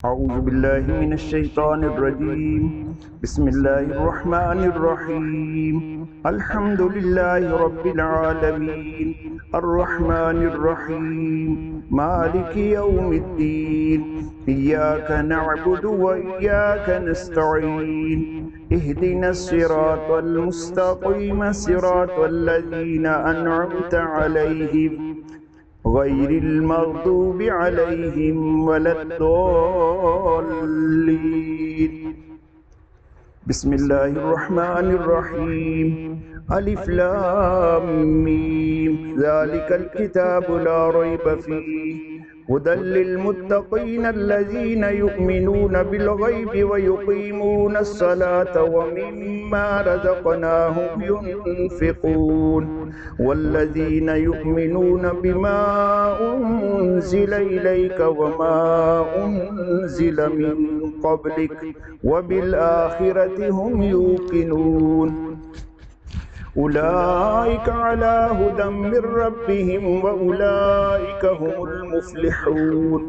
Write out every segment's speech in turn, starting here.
أعوذ بالله من الشيطان الرجيم. بسم الله الرحمن الرحيم. الحمد لله رب العالمين الرحمن الرحيم مالك يوم الدين. إياك نعبد وإياك نستعين. اهدنا الصراط المستقيم صراط الذين أنعمت عليهم غير المغضوب عليهم ولا الضالين. بسم الله الرحمن الرحيم. ألف لام ميم ذلك الكتاب لا ريب فيه هدى للمتقين الذين يؤمنون بالغيب ويقيمون الصلاة ومما رزقناهم ينفقون والذين يؤمنون بما أنزل إليك وما أنزل من قبلك وبالآخرة هم يوقنون أولئك على هدى من ربهم وأولئك هم المفلحون.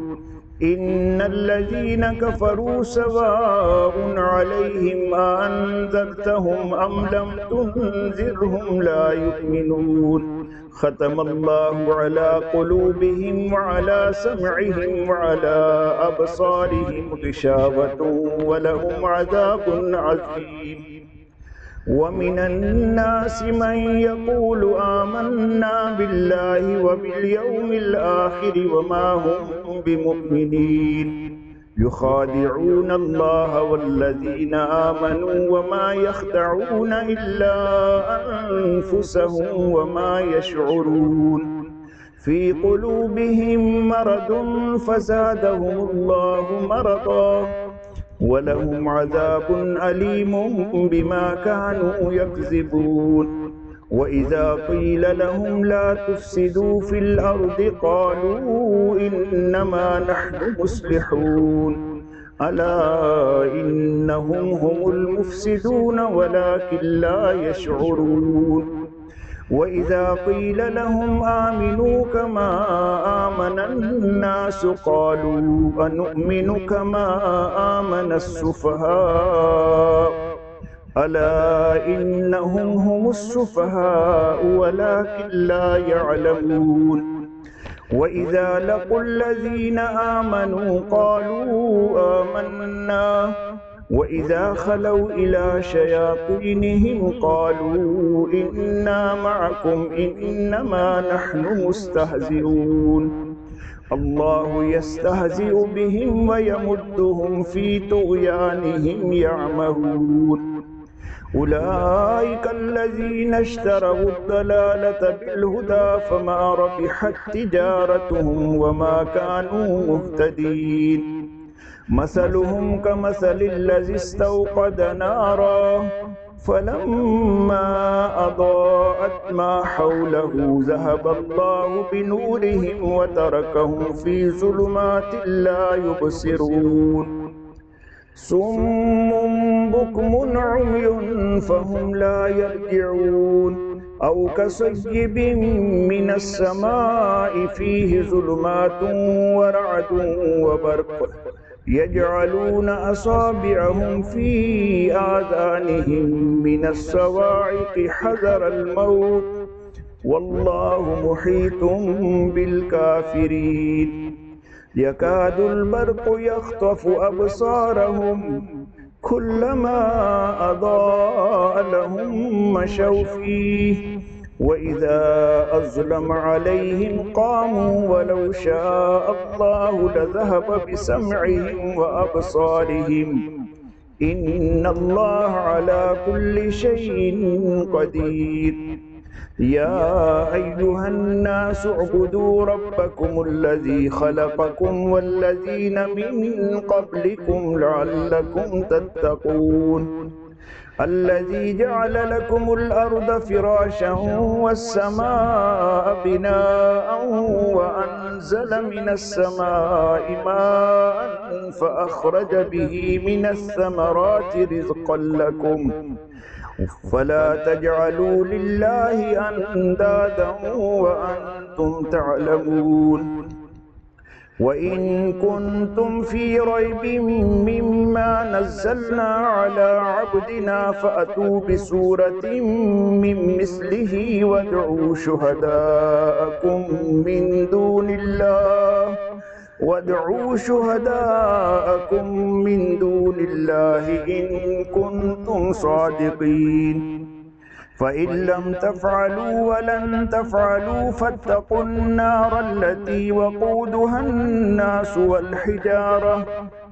إن الذين كفروا سواء عليهم أأنذرتهم أم لم تنذرهم لا يؤمنون. ختم الله على قلوبهم وعلى سمعهم وعلى أبصارهم غشاوة ولهم عذاب عظيم. ومن الناس من يقول آمنا بالله وباليوم الآخر وما هم بمؤمنين يخادعون الله والذين آمنوا وما يخدعون إلا أنفسهم وما يشعرون. في قلوبهم مرض فزادهم الله مرضا ولهم عذاب أليم بما كانوا يكذبون. وإذا قيل لهم لا تفسدوا في الأرض قالوا إنما نحن مصلحون ألا إنهم هم المفسدون ولكن لا يشعرون. وإذا قيل لهم آمنوا كما آمن الناس قالوا أنؤمن كما آمن السفهاء ألا إنهم هم السفهاء ولكن لا يعلمون. وإذا لقوا الذين آمنوا قالوا آمنا وإذا خلوا إلى شياطينهم قالوا إنا معكم إنما نحن مستهزئون. الله يستهزئ بهم ويمدهم في طغيانهم يعمهون. أولئك الذين اشتروا الضلالة بالهدى فما ربحت تجارتهم وما كانوا مهتدين. مثلهم كمثل الذي استوقد نارا فلما أضاءت ما حوله ذهب الله بنورهم وتركهم في ظلمات لا يبصرون. صم بكم عمي فهم لا يرجعون. أو كصيب من السماء فيه ظلمات ورعد وبرق يجعلون أصابعهم في آذانهم من الصواعق حذر الموت والله محيط بالكافرين. يكاد البرق يخطف أبصارهم كلما أضاء لهم مشوا فيه وإذا أظلم عليهم قاموا ولو شاء الله لذهب بسمعهم وأبصارهم إن الله على كل شيء قدير. يا أيها الناس اعبدوا ربكم الذي خلقكم والذين من قبلكم لعلكم تتقون. الذي جعل لكم الأرض فراشا والسماء بناء وأنزل من السماء ماء فأخرج به من الثمرات رزقا لكم فلا تجعلوا لله أندادا وأنتم تعلمون. وإن كنتم في ريب مما نزلنا على عبدنا فأتوا بسورة من مثله وادعوا شهداءكم من دون الله إن كنتم صادقين. فإن لم تفعلوا ولن تفعلوا فاتقوا النار التي وقودها الناس والحجارة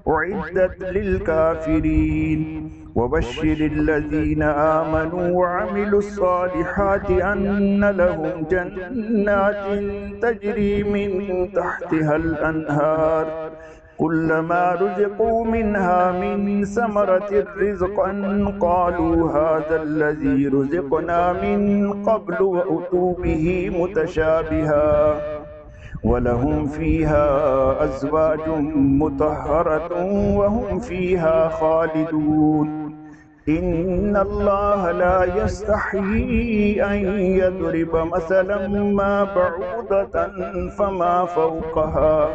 أعدت للكافرين. وبشر الذين آمنوا وعملوا الصالحات أن لهم جنات تجري من تحتها الأنهار كلما رزقوا منها من ثمرة رزقا قالوا هذا الذي رزقنا من قبل وأتوا به متشابها ولهم فيها أزواج مطهرة وهم فيها خالدون. إن الله لا يستحيي أن يضرب مثلا ما بعوضة فما فوقها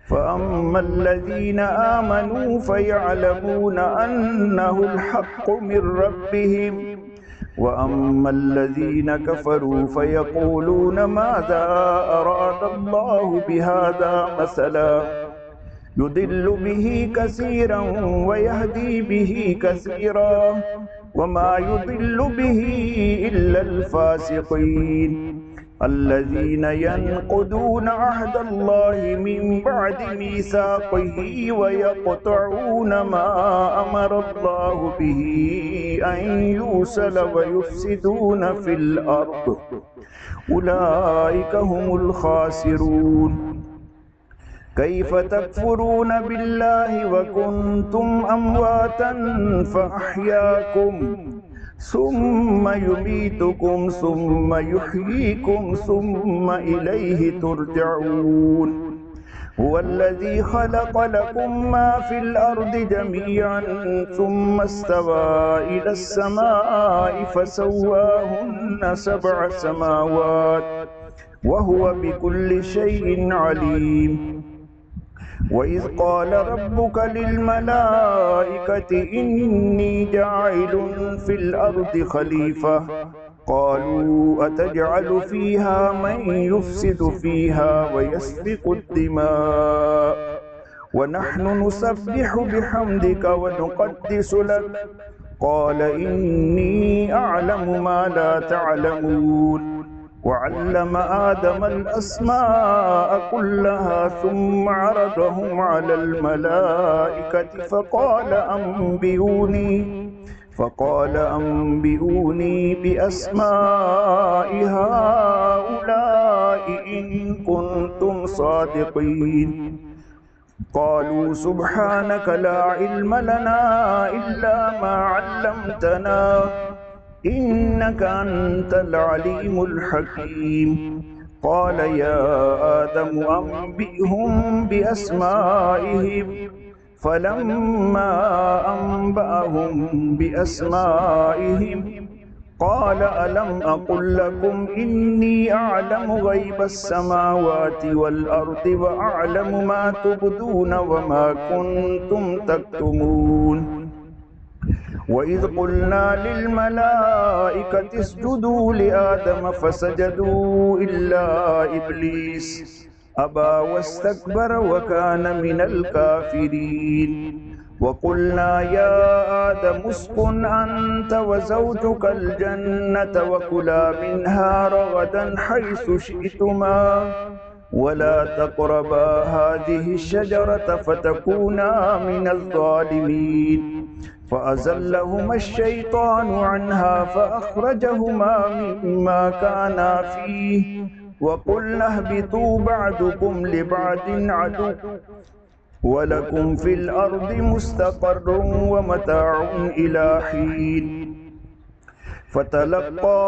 فأما الذين آمنوا فيعلمون أنه الحق من ربهم وأما الذين كفروا فيقولون ماذا أراد الله بهذا مثلا يضل به كثيرا ويهدي به كثيرا وما يضل به إلا الفاسقين الذين ينقضون عهد الله من بعد ميثاقه ويقطعون ما أمر الله به أن يوصل ويفسدون في الأرض أولئك هم الخاسرون. كيف تكفرون بالله وكنتم أمواتا فأحياكم ثم يميتكم ثم يحييكم ثم إليه ترجعون. هو الذي خلق لكم ما في الأرض جميعا ثم استوى إلى السماء فسواهن 7 سماوات وهو بكل شيء عليم. وإذ قال ربك للملائكة إني جاعل في الأرض خليفة قالوا أتجعل فيها من يفسد فيها ويسفك الدماء ونحن نسبح بحمدك ونقدس لك قال إني أعلم ما لا تعلمون. وعلم آدم الأسماء كلها ثم عرضهم على الملائكة فقال أنبئوني بأسماء هؤلاء إن كنتم صادقين. قالوا سبحانك لا علم لنا إلا ما علمتنا إنك أنت العليم الحكيم. قال يا آدم أنبئهم بأسمائهم فلما أنبأهم بأسمائهم قال ألم أقل لكم إني أعلم غيب السماوات والأرض وأعلم ما تبدون وما كنتم تكتمون. وإذ قلنا للملائكة اسجدوا لآدم فسجدوا إلا إبليس أبى واستكبر وكان من الكافرين. وقلنا يا آدم اسكن أنت وزوجك الجنة وكلا منها رغدا حيث شئتما ولا تقربا هذه الشجرة فتكونا من الظالمين. فأزلهما الشيطان عنها فأخرجهما مما كانا فيه وقلنا اهبطوا بعضكم لبعض عدو ولكم في الأرض مستقر ومتاع إلى حين. فتلقى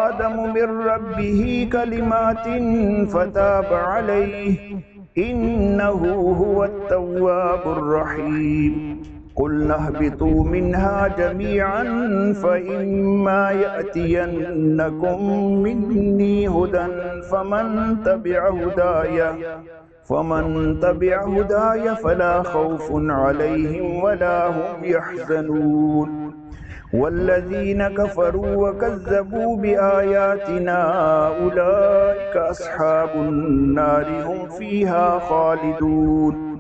آدم من ربه كلمات فتاب عليه إنه هو التواب الرحيم. قلنا اهبطوا منها جميعا فإما يأتينكم مني هدى فمن تبع هداي فلا خوف عليهم ولا هم يحزنون والذين كفروا وكذبوا بآياتنا أولئك أصحاب النار هم فيها خالدون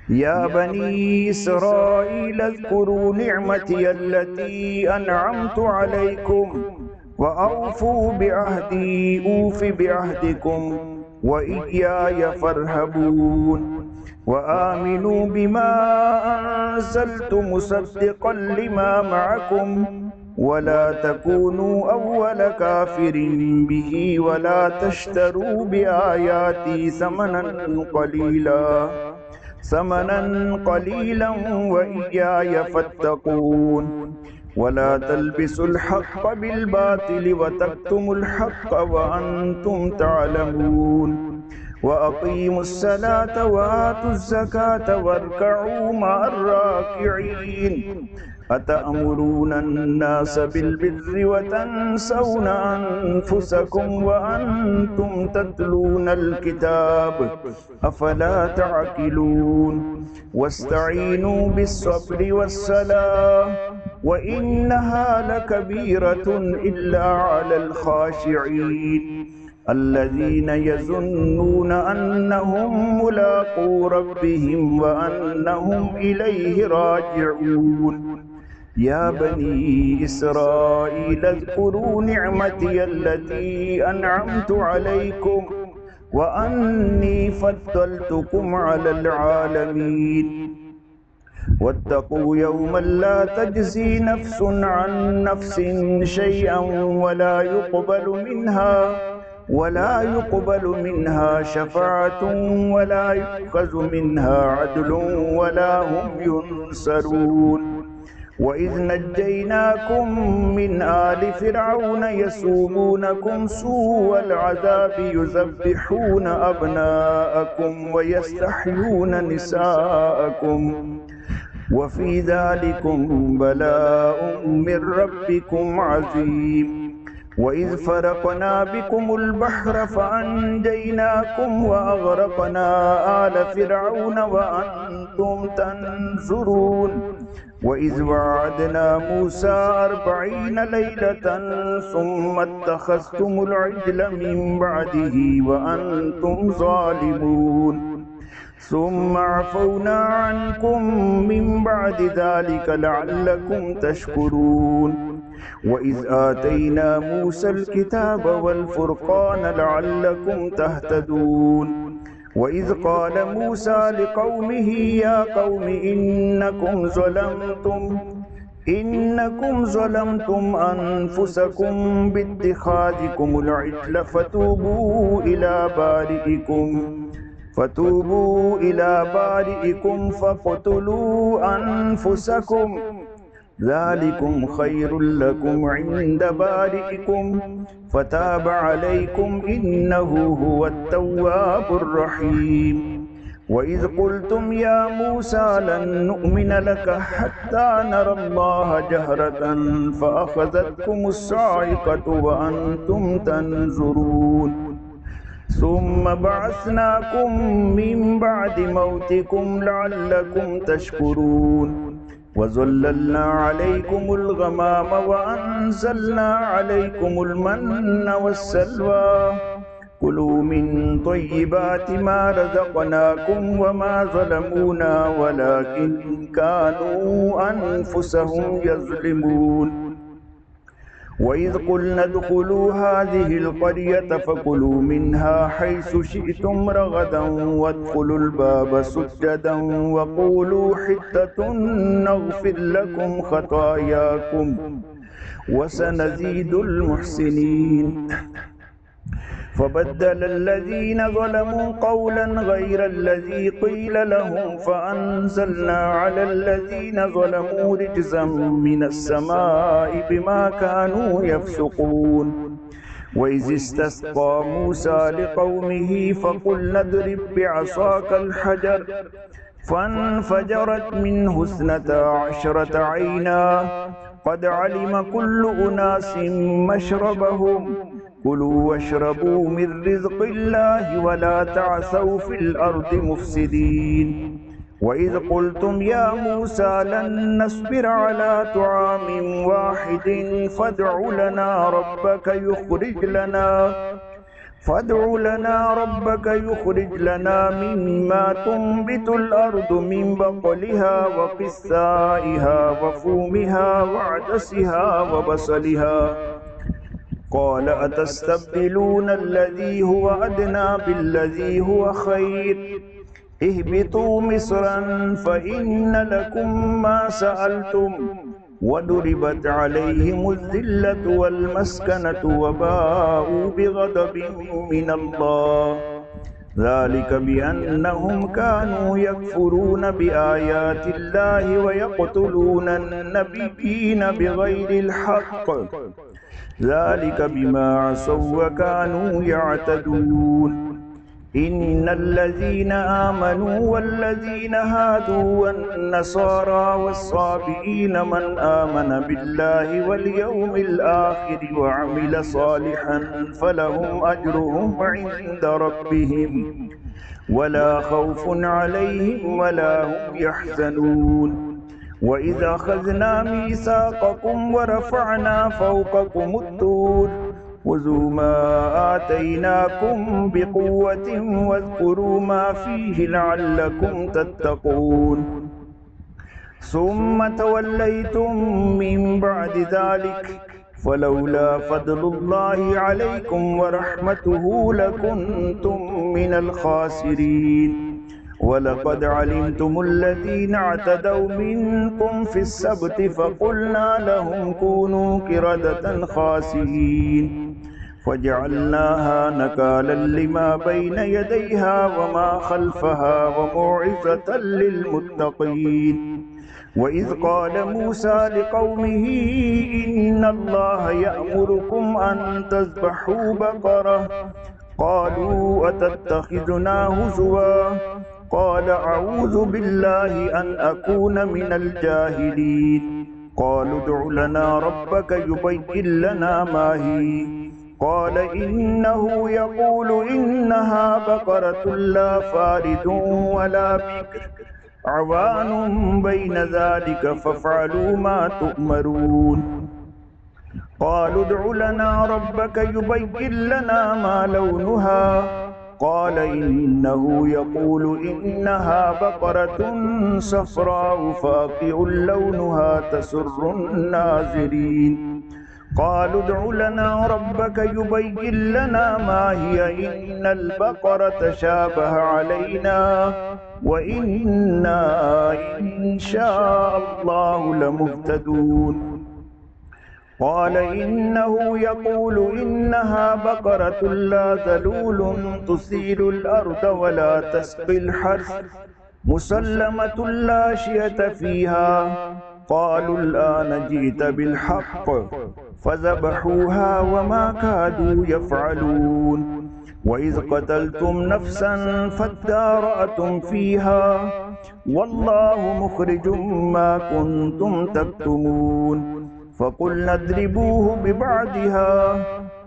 يا بني إسرائيل اذكروا نعمتي التي أنعمت عليكم وأوفوا بعهدي أوف بعهدكم وإياي فارهبون وآمنوا بما أنزلت مصدقا لما معكم ولا تكونوا أول كافر به ولا تشتروا بآياتي ثمنا قليلا وإياي فاتقون ولا تلبسوا الحق بالباطل وتكتموا الحق وأنتم تعلمون وأقيموا الصلاة وآتوا الزكاة واركعوا مع الراكعين أتأمرون الناس بالبر وتنسون أنفسكم وأنتم تتلون الكتاب أفلا تعقلون واستعينوا بالصبر والصلاة وإنها لكبيرة إلا على الخاشعين الذين يظنون أنهم ملاقو ربهم وأنهم إليه راجعون يا بني إسرائيل اذكروا نعمتي التي أنعمت عليكم وأني فضلتكم على العالمين واتقوا يوما لا تجزي نفس عن نفس شيئا ولا يقبل منها شفاعة ولا يؤخذ منها عدل ولا هم ينصرون وإذ نجيناكم من آل فرعون يسومونكم سوء العذاب يذبحون أبناءكم ويستحيون نساءكم وفي ذلكم بلاء من ربكم عظيم وإذ فرقنا بكم البحر فأنجيناكم وأغرقنا آل فرعون وأنتم تنظرون وإذ وعدنا موسى 40 ليلة ثم اتخذتم العجل من بعده وأنتم ظالمون ثم عفونا عنكم من بعد ذلك لعلكم تشكرون وإذ آتينا موسى الكتاب والفرقان لعلكم تهتدون وإذ قال موسى لقومه يا قوم إنكم ظلمتم أنفسكم باتخاذكم العجل فتوبوا إلى بارئكم فاقتلوا أنفسكم ذلكم خير لكم عند بارئكم فتاب عليكم إنه هو التواب الرحيم وإذ قلتم يا موسى لن نؤمن لك حتى نرى الله جهرة فأخذتكم الصاعقة وأنتم تنظرون ثم بعثناكم من بعد موتكم لعلكم تشكرون وظللنا عليكم الغمام وأنزلنا عليكم المن والسلوى كلوا من طيبات ما رزقناكم وما ظلمونا ولكن كانوا أنفسهم يظلمون وإذ قلنا ادخلوا هذه القرية فكلوا منها حيث شئتم رغدا وادخلوا الباب سجدا وقولوا حطة نغفر لكم خطاياكم وسنزيد المحسنين فبدل الذين ظلموا قولا غير الذي قيل لهم فأنزلنا على الذين ظلموا رجزا من السماء بما كانوا يفسقون وإذ استسقى موسى لقومه فقلنا اضرب بعصاك الحجر فانفجرت منه 12 عينا قد علم كل أناس مشربهم كلوا واشربوا من رزق الله ولا تعثوا في الأرض مفسدين وإذ قلتم يا موسى لن نصبر على طعام واحد فادع لنا ربك يخرج لنا مما تنبت الأرض من بقلها وقثائها وفومها وعدسها وبصلها قال أتستبدلون الذي هو أدنى بالذي هو خير اهبطوا مصرا فإن لكم ما سألتم وضربت عليهم الذلة والمسكنة وباءوا بغضب من الله ذلك بأنهم كانوا يكفرون بآيات الله ويقتلون النبيين بغير الحق ذلك بما عصوا وكانوا يعتدون إن الذين آمنوا والذين هادوا والنصارى والصابئين من آمن بالله واليوم الآخر وعمل صالحا فلهم أجرهم عند ربهم ولا خوف عليهم ولا هم يحزنون وإذا أخذنا ميثاقكم ورفعنا فوقكم الطور خذوا ما آتيناكم بقوة واذكروا ما فيه لعلكم تتقون ثم توليتم من بعد ذلك فلولا فضل الله عليكم ورحمته لكنتم من الخاسرين ولقد علمتم الذين اعتدوا منكم في السبت فقلنا لهم كونوا قردة خاسئين فجعلناها نكالا لما بين يديها وما خلفها وموعظة للمتقين وإذ قال موسى لقومه إن الله يأمركم أن تذبحوا بقرة قالوا أتتخذنا هزوا قال أعوذ بالله أن أكون من الجاهلين قالوا ادع لنا ربك يبين لنا ما هي قال إنه يقول إنها بقرة لا فارض ولا بكر عوان بين ذلك فافعلوا ما تؤمرون قالوا ادع لنا ربك يبين لنا ما لونها قال إنه يقول إنها بقرة صفراء فاقع لونها تسر الناظرين قالوا ادع لنا ربك يبين لنا ما هي إن البقرة شابه علينا وإنا إن شاء الله لمهتدون قال إنه يقول إنها بقرة لا ذلول تثير الأرض ولا تسقي الحرث مسلمة لا شية فيها قالوا الآن جئت بالحق فذبحوها وما كادوا يفعلون وإذ قتلتم نفسا فادارأتم فيها والله مخرج ما كنتم تكتمون فقلنا اضربوه ببعضها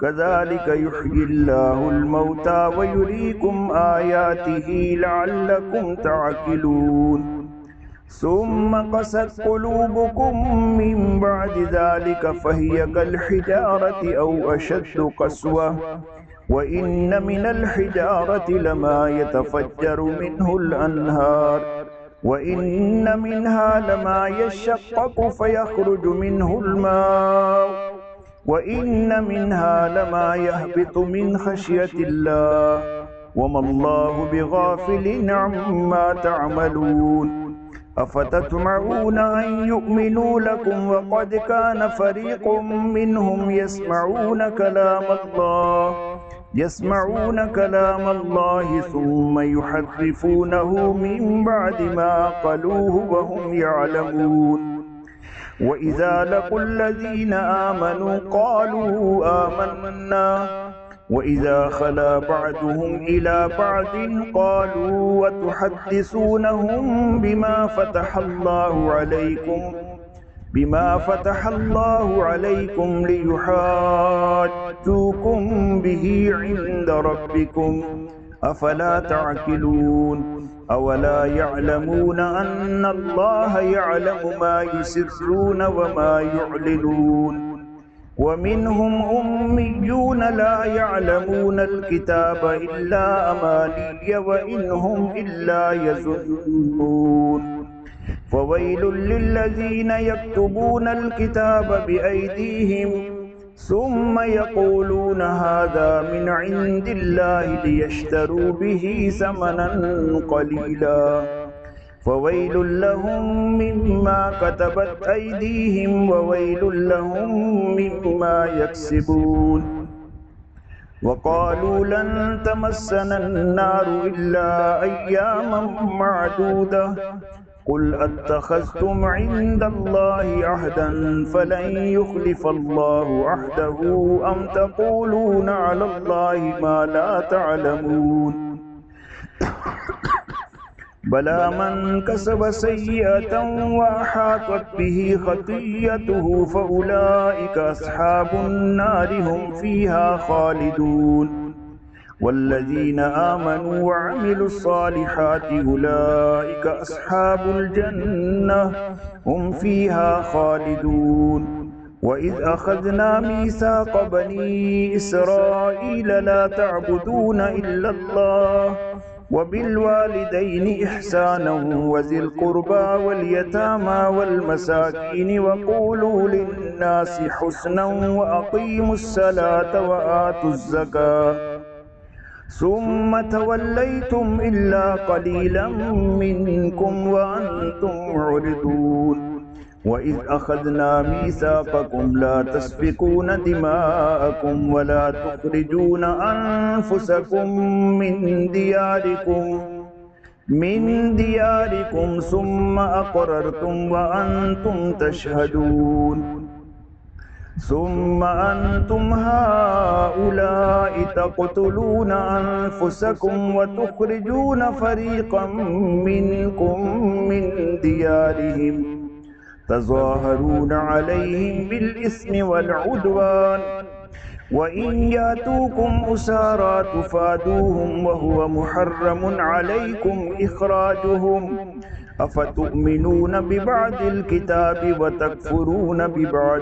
كذلك يحيي الله الموتى ويريكم آياته لعلكم تعقلون ثم قست قلوبكم من بعد ذلك فهي كالحجارة أو أشد قسوة وإن من الحجارة لما يتفجر منه الأنهار وإن منها لما يشقق فيخرج منه الماء وإن منها لما يهبط من خشية الله وما الله بغافل عما تعملون أفتطمعون أن يؤمنوا لكم وقد كان فريق منهم يسمعون كلام الله ثم يحرفونه من بعد ما قالوه وهم يعلمون وإذا لقوا الذين آمنوا قالوا آمنا وإذا خلا بعضهم إلى بعض قالوا وتحدثونهم بما فتح الله عليكم بما فتح الله عليكم ليحاجوكم به عند ربكم أفلا تعقلون أولا يعلمون أن الله يعلم ما يسرون وما يعلنون ومنهم أميون لا يعلمون الكتاب إلا أماني وإن هم إلا يظنون فويل للذين يكتبون الكتاب بأيديهم ثم يقولون هذا من عند الله ليشتروا به ثمنا قليلا فويل لهم مما كتبت أيديهم وويل لهم مما يكسبون وقالوا لن تمسنا النار إلا أياما معدودة قل أتخذتم عند الله عهدا فلن يخلف الله عهده أم تقولون على الله ما لا تعلمون بلى من كسب سيئة وأحاطت به خطيئته فأولئك أصحاب النار هم فيها خالدون والذين آمنوا وعملوا الصالحات أولئك أصحاب الجنة هم فيها خالدون وإذ أخذنا ميثاق بني إسرائيل لا تعبدون إلا الله وبالوالدين إحسانا وذي القربى واليتامى والمساكين وقولوا للناس حسنا وأقيموا الصلاة وآتوا الزكاة ثم توليتم إلا قليلا منكم وأنتم معرضون وإذ أخذنا ميثاقكم لا تسفكون دماءكم ولا تخرجون أنفسكم من دياركم ثم أقررتم وأنتم تشهدون ثم أنتم هؤلاء تقتلون أنفسكم وتخرجون فريقا منكم من ديارهم تظاهرون عليهم بالإثم والعدوان وإن يأتوكم أسارى تفادوهم وهو محرم عليكم إخراجهم أفتؤمنون ببعض الكتاب وتكفرون ببعض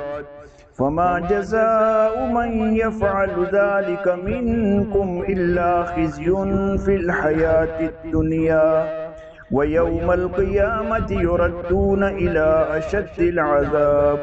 فما جزاء من يفعل ذلك منكم إلا خزي في الحياة الدنيا ويوم القيامة يردون إلى أشد العذاب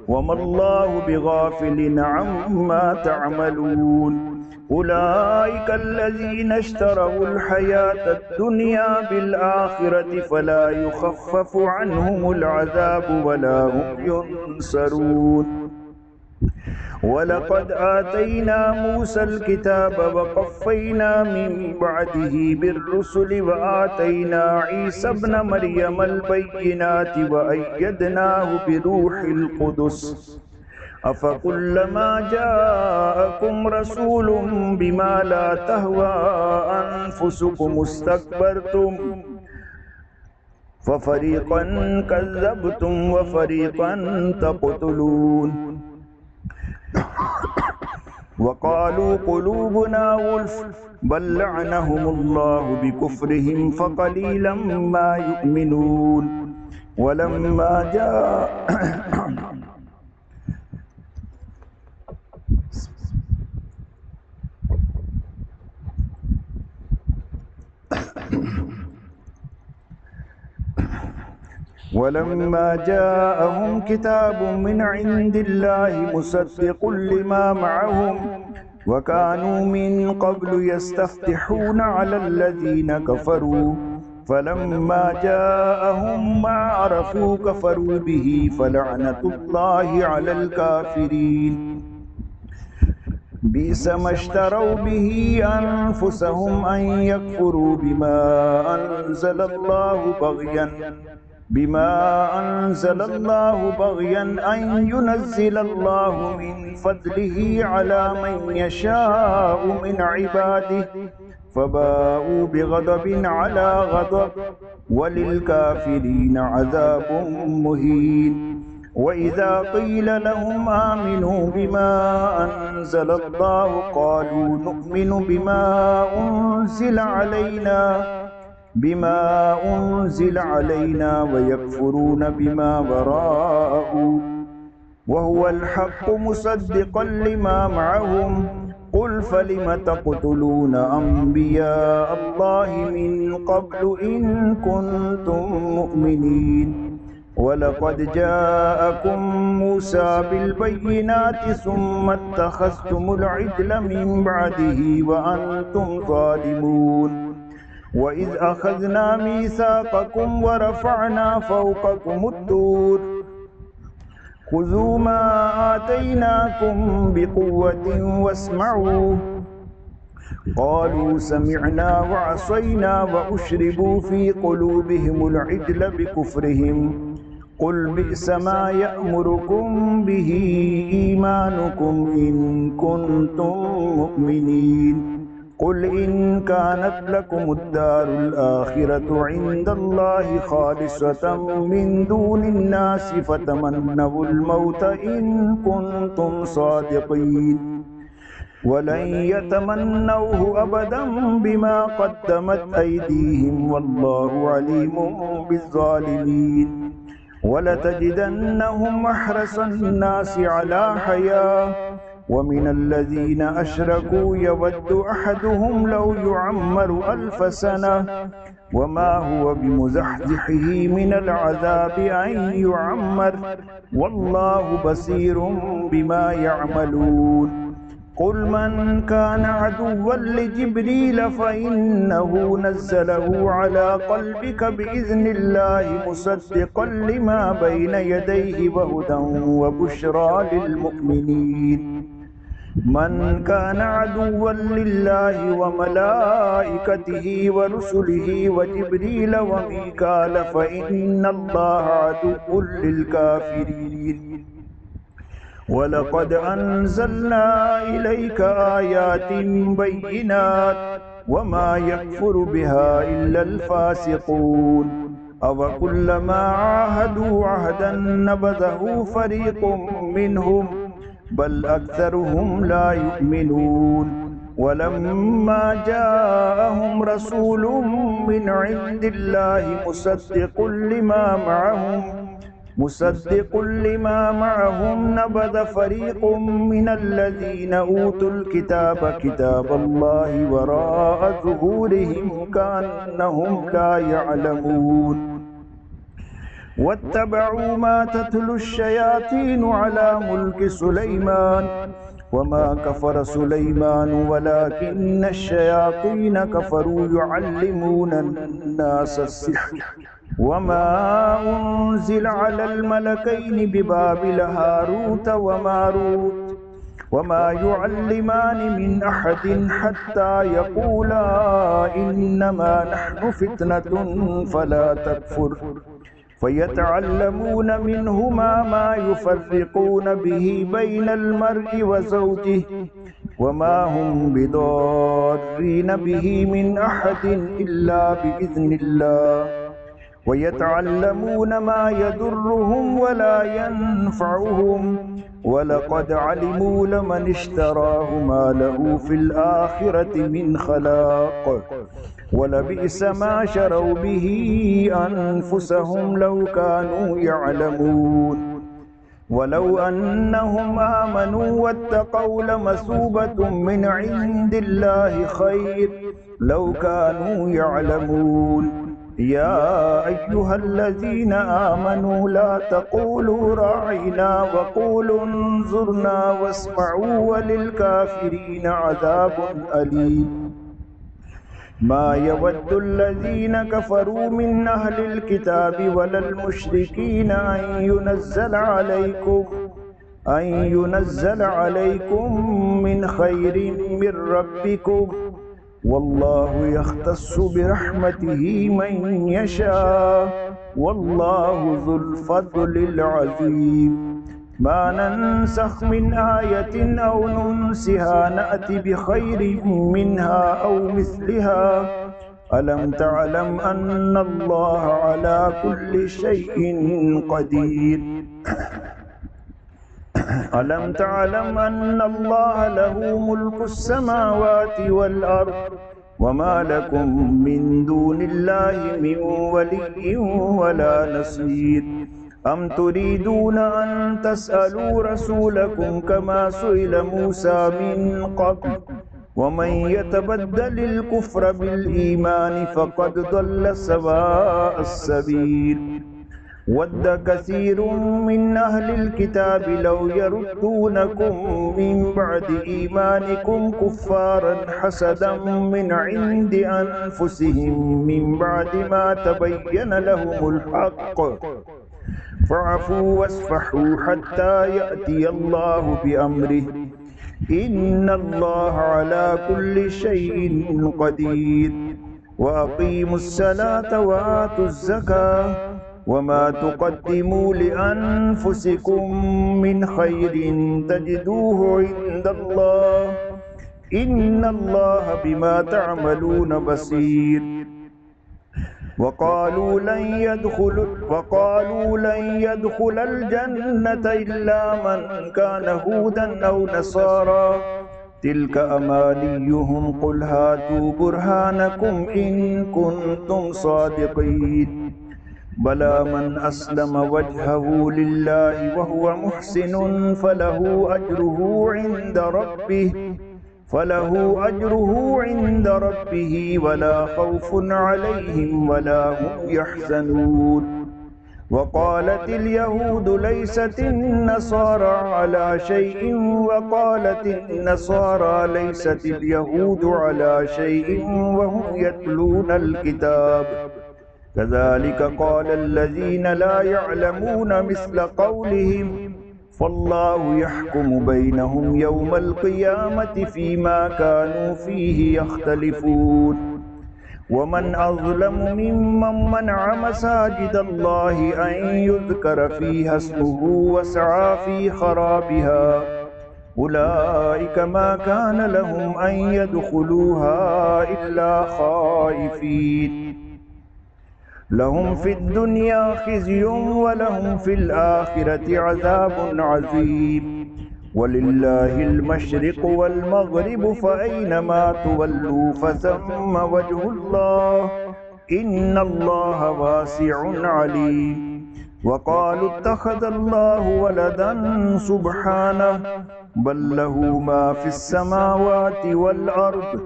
وما الله بغافل عما تعملون أولئك الذين اشتروا الحياة الدنيا بالآخرة فلا يخفف عنهم العذاب ولا هم ينصرون ولقد آتينا موسى الكتاب وقفينا من بعده بالرسل وآتينا عيسى ابن مريم البينات وأيدناه بروح القدس أفكلما جاءكم رسول بما لا تهوى أنفسكم استكبرتم ففريقا كذبتم وفريقا تقتلون وقالوا قلوبنا غلف بل لعنهم الله بكفرهم فقليلا ما يؤمنون ولما جاء ولما جاءهم كتاب من عند الله مصدق لما معهم وكانوا من قبل يستفتحون على الذين كفروا فلما جاءهم ما عرفوا كفروا به فلعنة الله على الكافرين بئس ما اشتروا به أنفسهم أن يكفروا بما أنزل الله بغيا أن ينزل الله من فضله على من يشاء من عباده فباءوا بغضب على غضب وللكافرين عذاب مهين وإذا قيل لهم آمنوا بما أنزل الله قالوا نؤمن بما أنزل علينا ويكفرون بما وراءه وهو الحق مصدقا لما معهم قل فلم تقتلون أنبياء الله من قبل إن كنتم مؤمنين ولقد جاءكم موسى بالبينات ثم اتخذتم العجل من بعده وأنتم ظالمون وإذ أخذنا ميثاقكم ورفعنا فوقكم الطور خذوا ما آتيناكم بقوة واسمعوا قالوا سمعنا وعصينا وأشربوا في قلوبهم العجل بكفرهم قل بئس ما يأمركم به إيمانكم إن كنتم مؤمنين قل إن كانت لكم الدار الآخرة عند الله خالصة من دون الناس فتمنوا الموت إن كنتم صادقين ولن يتمنوه أبدا بما قدمت أيديهم والله عليم بالظالمين ولتجدنهم أحرص الناس على حياة ومن الذين أشركوا يود أحدهم لو يعمر 1000 سنة وما هو بمزحزحه من العذاب أن يعمر والله بصير بما يعملون قل من كان عدوا لجبريل فإنه نزله على قلبك بإذن الله مصدقا لما بين يديه وهدى وبشرى للمؤمنين من كان عدوا لله وملائكته ورسله وجبريل وميكال فإن الله عدو للكافرين ولقد أنزلنا إليك آيات بينات وما يكفر بها إلا الفاسقون أوكلما عاهدوا عهدا نبذه فريق منهم بل أكثرهم لا يؤمنون ولما جاءهم رسول من عند الله مصدق لما معهم نبذ فريق من الذين أوتوا الكتاب كتاب الله وراء ظهورهم كأنهم لا يعلمون واتبعوا ما تتلو الشياطين على ملك سليمان وما كفر سليمان ولكن الشياطين كفروا يعلمون الناس السحر وما أنزل على الملكين ببابل هاروت وماروت وما يعلمان من أحد حتى يقولا إنما نحن فتنة فلا تكفر فيتعلمون منهما ما يفرقون به بين المرء وزوجه وما هم بضارين به من أحد إلا بإذن الله ويتعلمون ما يضرهم ولا ينفعهم ولقد علموا لمن اشتراه ما له في الآخرة من خلاق ولبئس ما شروا به أنفسهم لو كانوا يعلمون ولو أنهم آمنوا واتقوا لمثوبة من عند الله خير لو كانوا يعلمون يا أيها الذين آمنوا لا تقولوا راعنا وقولوا انظرنا واسمعوا وللكافرين عذاب أليم ما يود الذين كفروا من أهل الكتاب ولا المشركين أن ينزل عليكم من خير من ربكم والله يختص برحمته من يشاء والله ذو الفضل العظيم ما ننسخ من آية أو ننسها نأتي بخير منها أو مثلها ألم تعلم أن الله على كل شيء قدير ألم تعلم أن الله له ملك السماوات والأرض وما لكم من دون الله من ولي ولا نصير أم تريدون أن تسألوا رسولكم كما سئل موسى من قبل ومن يتبدل الكفر بالإيمان فقد ضل سواء السبيل ود كثير من أهل الكتاب لو يردونكم من بعد إيمانكم كفارا حسدا من عند أنفسهم من بعد ما تبين لهم الحق فاعفوا واصفحوا حتى يأتي الله بأمره إن الله على كل شيء قدير وأقيموا الصلاة وآتوا الزكاة وما تقدموا لأنفسكم من خير تجدوه عند الله إن الله بما تعملون بصير وقالوا لن يدخل الجنة إلا من كان هودا أو نصارى تلك أمانيهم قل هاتوا برهانكم إن كنتم صادقين بلى من أسلم وجهه لله وهو محسن فله أجره عند ربه ولا خوف عليهم ولا هم يحزنون وقالت اليهود ليست النصارى على شيء وقالت النصارى ليست اليهود على شيء وهم يتلون الكتاب كذلك قال الذين لا يعلمون مثل قولهم فالله يحكم بينهم يوم القيامة فيما كانوا فيه يختلفون ومن أظلم ممن منع مساجد الله أن يذكر فيها اسمه وسعى في خرابها أولئك ما كان لهم أن يدخلوها إلا خائفين لهم في الدنيا خزي ولهم في الآخرة عذاب عظيم ولله المشرق والمغرب فأينما تولوا فثم وجه الله إن الله واسع عليم وقالوا اتخذ الله ولدا سبحانه بل له ما في السماوات والأرض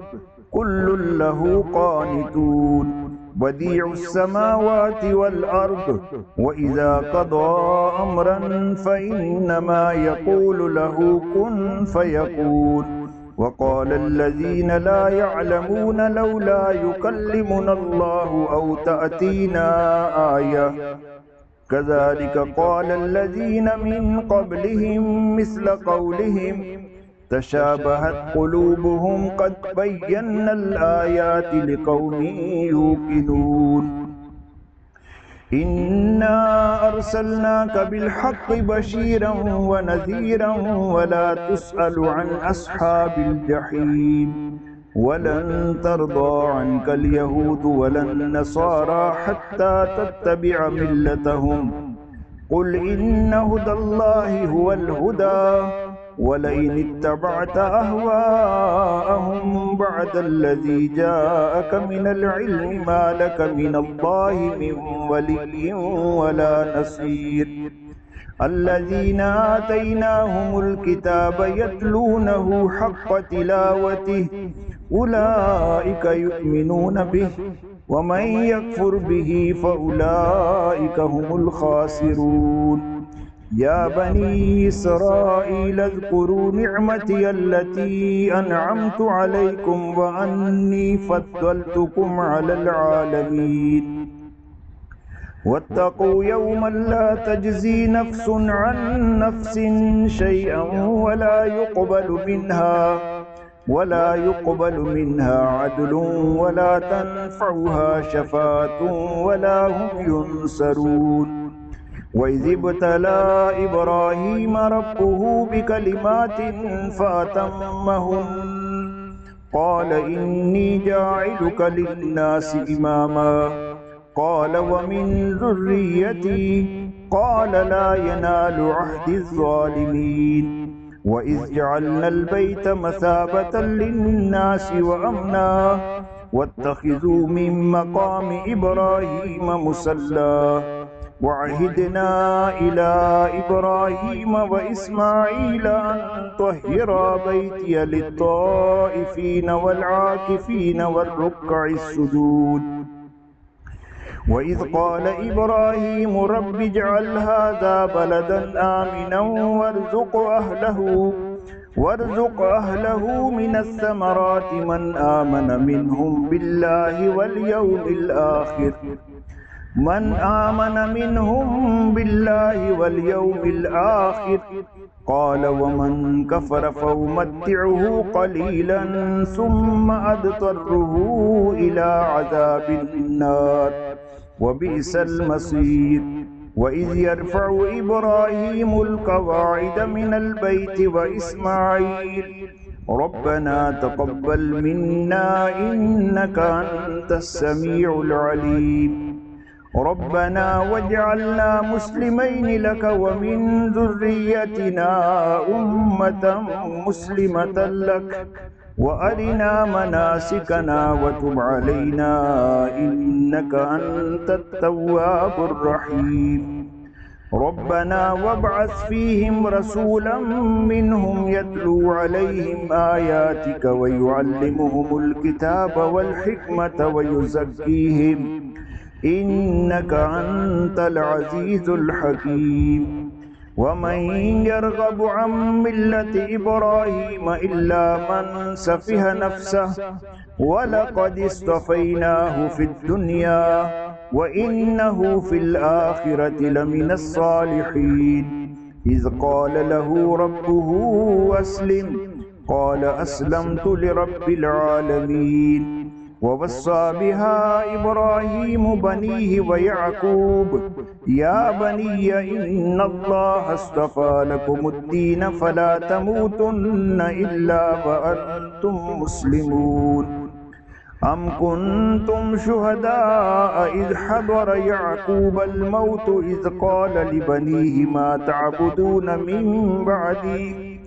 كل له قانتون بديع السماوات والأرض وإذا قضى أمرا فإنما يقول له كن فيكون وقال الذين لا يعلمون لولا يكلمنا الله أو تأتينا آية كذلك قال الذين من قبلهم مثل قولهم تشابهت قلوبهم قد بينا الآيات لقوم يوقنون إنا أرسلناك بالحق بشيرا ونذيرا ولا تسأل عن أصحاب الجحيم ولن ترضى عنك اليهود ولا النصارى حتى تتبع ملتهم قل إن هدى الله هو الهدى ولئن اتبعت أهواءهم بعد الذي جاءك من العلم ما لك من الله من ولي ولا نصير الذين آتيناهم الكتاب يتلونه حق تلاوته أولئك يؤمنون به ومن يكفر به فأولئك هم الخاسرون يا بني إسرائيل اذكروا نعمتي التي أنعمت عليكم وأني فضلتكم على العالمين واتقوا يوما لا تجزي نفس عن نفس شيئا ولا يقبل منها عدل ولا تنفعها شفاعة ولا هم ينصرون وإذ ابتلى إبراهيم ربه بكلمات فأتمهن قال إني جاعلك للناس إماما قال ومن ذريتي قال لا ينال عهد الظالمين وإذ جعلنا البيت مثابة للناس وأمنا واتخذوا من مقام إبراهيم مصلى وعهدنا إلى إبراهيم وإسماعيل أن طهرا بيتي للطائفين والعاكفين والركع السجود وإذ قال إبراهيم رب اجعل هذا بلدا آمنا وارزق أهله من الثمرات من آمن منهم بالله واليوم الآخر قال ومن كفر فأمتعه قليلا ثم أضطره إلى عذاب النار وبئس المصير وإذ يرفع إبراهيم القواعد من البيت وإسماعيل ربنا تقبل منا إنك أنت السميع العليم ربنا واجعلنا مسلمين لك ومن ذريتنا أمة مسلمة لك وأرنا مناسكنا وتب علينا إنك أنت التواب الرحيم ربنا وابعث فيهم رسولا منهم يتلو عليهم آياتك ويعلمهم الكتاب والحكمة ويزكيهم إنك أنت العزيز الحكيم ومن يرغب عن ملة إبراهيم إلا من سفه نفسه ولقد اصطفيناه في الدنيا وإنه في الآخرة لمن الصالحين إذ قال له ربه أسلم قال أسلمت لرب العالمين ووصى بها إبراهيم بنيه ويعقوب يا بني إن الله اصطفى لكم الدين فلا تموتن إلا وأنتم مسلمون أم كنتم شهداء إذ حضر يعقوب الموت إذ قال لبنيه ما تعبدون من بعدي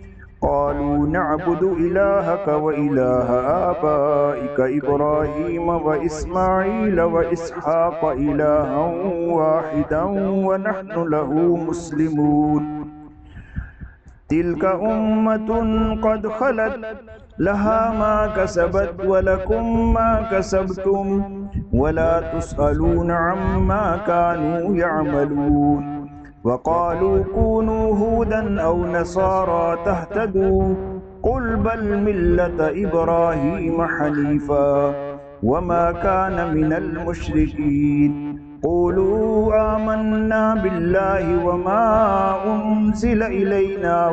قالوا نعبد إلهك وإله آبائك إبراهيم وإسماعيل وإسحاق إلها واحدا ونحن له مسلمون تلك أمة قد خلت لها ما كسبت ولكم ما كسبتم ولا تسألون عما كانوا يعملون وقالوا كونوا هودا أو نصارى تهتدوا قل بل ملة إبراهيم حنيفا وما كان من المشركين قولوا آمنا بالله وما أنزل إلينا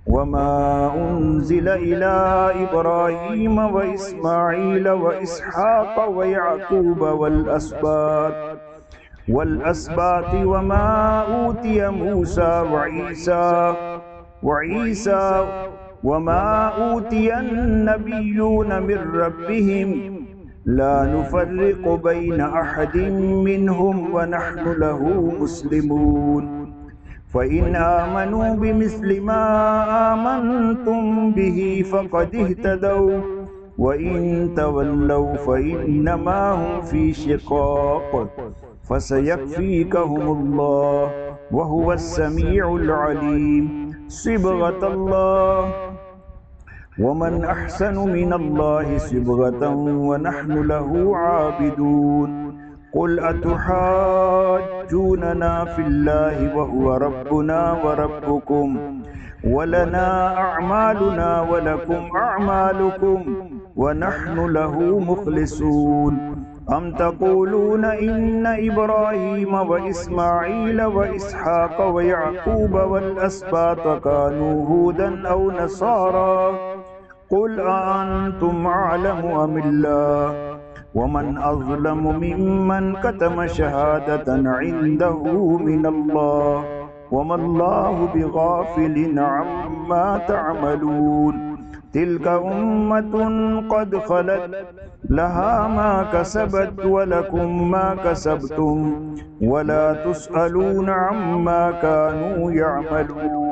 وما أنزل إلى إبراهيم وإسماعيل وإسحاق ويعقوب والأسباط وما أوتي موسى وعيسى وما أوتي النبيون من ربهم لا نفرق بين أحد منهم ونحن له مسلمون فإن آمنوا بمثل ما آمنتم به فقد اهتدوا وإن تولوا فإنما هم في شقاق فسيكفيكهم الله وهو السميع العليم صبغة الله ومن أحسن من الله صبغة ونحن له عابدون قل أتحاجوننا في الله وهو ربنا وربكم ولنا أعمالنا ولكم أعمالكم ونحن له مخلصون أم تقولون إن إبراهيم وإسماعيل وإسحاق ويعقوب والأسباط كانوا هودا أو نصارى قل أأنتم أعلم أم الله ومن أظلم ممن كتم شهادة عنده من الله وما الله بغافل عما تعملون تلك أمة قد خلت लहा मा कसबत वलकुम मा कसबतुम वला तुसअलून अम्मा कानू यअमलून।